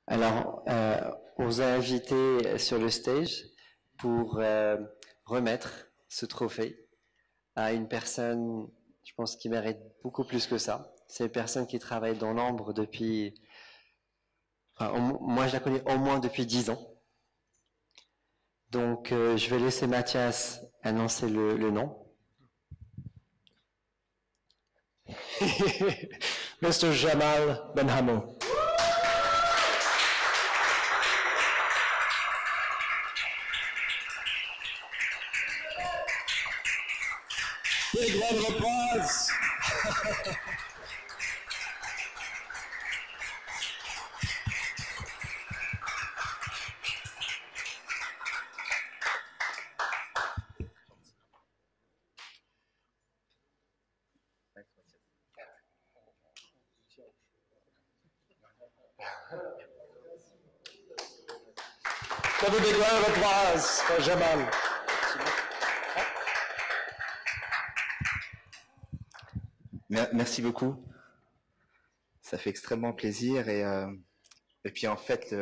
Alors, on vous a invité sur le stage pour remettre ce trophée à une personne, je pense, qui mérite beaucoup plus que ça. C'est une personne qui travaille dans l'ombre depuis... Enfin, moi, je la connais au moins depuis 10 ans. Donc, je vais laisser Mathias annoncer le nom. Mr. Jamal Benhamou. Big round of applause. Another big round of applause for Jamal. Merci beaucoup. Ça fait extrêmement plaisir et puis en fait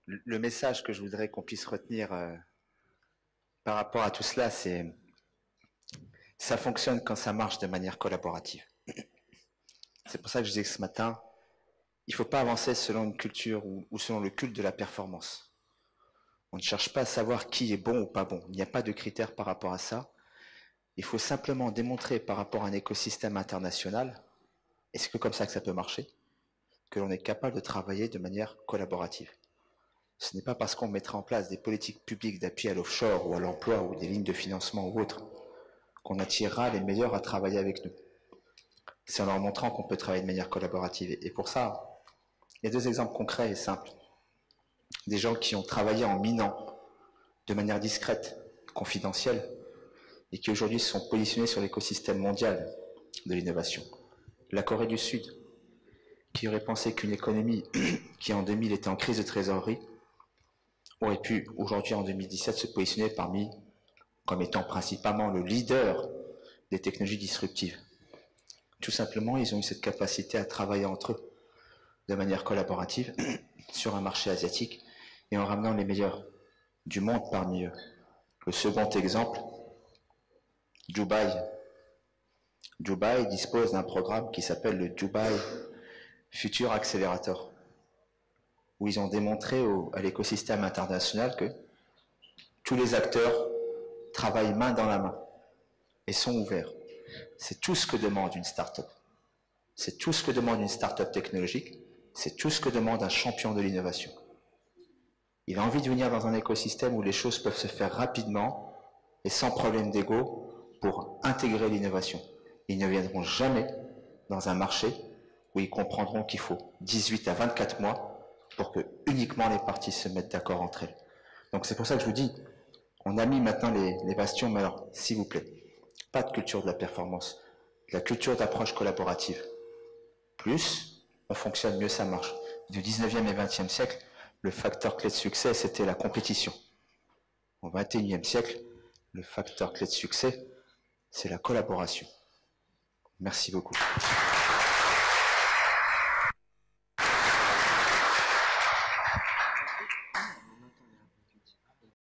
le message que je voudrais qu'on puisse retenir par rapport à tout cela, c'est ça fonctionne quand ça marche de manière collaborative. C'est pour ça que je disais que ce matin, il ne faut pas avancer selon une culture ou selon le culte de la performance. On ne cherche pas à savoir qui est bon ou pas bon. Il n'y a pas de critères par rapport à ça. Il faut simplement démontrer par rapport à un écosystème international, et c'est que comme ça que ça peut marcher, que l'on est capable de travailler de manière collaborative. Ce n'est pas parce qu'on mettra en place des politiques publiques d'appui à l'offshore ou à l'emploi ou des lignes de financement ou autres qu'on attirera les meilleurs à travailler avec nous. C'est en leur montrant qu'on peut travailler de manière collaborative. Et pour ça, il y a deux exemples concrets et simples. Des gens qui ont travaillé en minant de manière discrète, confidentielle, et qui aujourd'hui sont positionnés sur l'écosystème mondial de l'innovation. La Corée du Sud, qui aurait pensé qu'une économie qui en 2000 était en crise de trésorerie, aurait pu aujourd'hui en 2017 se positionner comme étant principalement le leader des technologies disruptives. Tout simplement, ils ont eu cette capacité à travailler entre eux de manière collaborative sur un marché asiatique et en ramenant les meilleurs du monde parmi eux. Le second exemple, Dubaï. Dubaï dispose d'un programme qui s'appelle le Dubai Future Accelerator, où ils ont démontré à l'écosystème international que tous les acteurs travaillent main dans la main et sont ouverts. C'est tout ce que demande une start-up. C'est tout ce que demande une start-up technologique. C'est tout ce que demande un champion de l'innovation. Il a envie de venir dans un écosystème où les choses peuvent se faire rapidement et sans problème d'ego pour intégrer l'innovation. Ils ne viendront jamais dans un marché où ils comprendront qu'il faut 18 à 24 mois pour que uniquement les parties se mettent d'accord entre elles. Donc c'est pour ça que je vous dis, on a mis maintenant les bastions, mais alors, s'il vous plaît, pas de culture de la performance, de la culture d'approche collaborative. Plus on fonctionne, mieux ça marche. Du 19e et 20e siècle, le facteur clé de succès, c'était la compétition. Au 21e siècle, le facteur clé de succès, c'est la collaboration. Merci beaucoup.